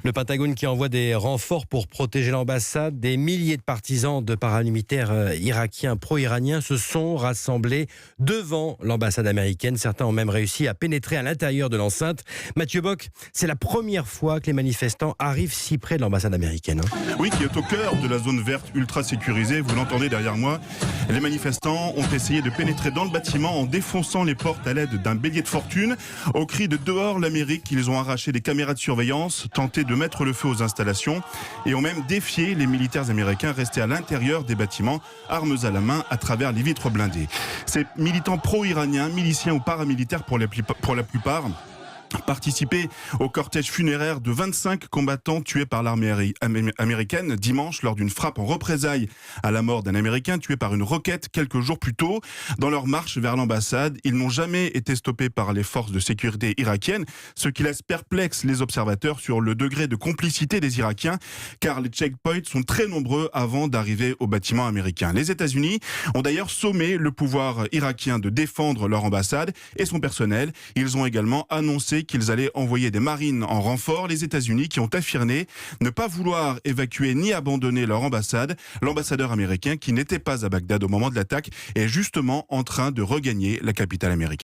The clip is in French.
Le Pentagone qui envoie des renforts pour protéger l'ambassade. Des milliers de partisans de paramilitaires irakiens pro-iraniens se sont rassemblés devant l'ambassade américaine. Certains ont même réussi à pénétrer à l'intérieur de l'enceinte. Mathieu Bock, c'est la première fois que les manifestants arrivent si près de l'ambassade américaine. Oui, qui est au cœur de la zone verte ultra sécurisée. Vous l'entendez derrière moi. Les manifestants ont essayé de pénétrer dans le bâtiment en défonçant les portes à l'aide d'un bélier de fortune. Au cri de dehors l'Amérique, ils ont arraché des caméras de surveillance, tenté de mettre le feu aux installations et ont même défié les militaires américains restés à l'intérieur des bâtiments, armes à la main à travers les vitres blindées. Ces militants pro-iraniens, miliciens ou paramilitaires pour la plupart, participer au cortège funéraire de 25 combattants tués par l'armée américaine dimanche lors d'une frappe en représailles à la mort d'un Américain tué par une roquette quelques jours plus tôt. Dans leur marche vers l'ambassade, ils n'ont jamais été stoppés par les forces de sécurité irakiennes, ce qui laisse perplexes les observateurs sur le degré de complicité des Irakiens, car les checkpoints sont très nombreux avant d'arriver au bâtiment américain. Les États-Unis ont d'ailleurs sommé le pouvoir irakien de défendre leur ambassade et son personnel. Ils ont également annoncé qu'ils allaient envoyer des marines en renfort. Les États-Unis qui ont affirmé ne pas vouloir évacuer ni abandonner leur ambassade. L'ambassadeur américain qui n'était pas à Bagdad au moment de l'attaque est justement en train de regagner la capitale américaine.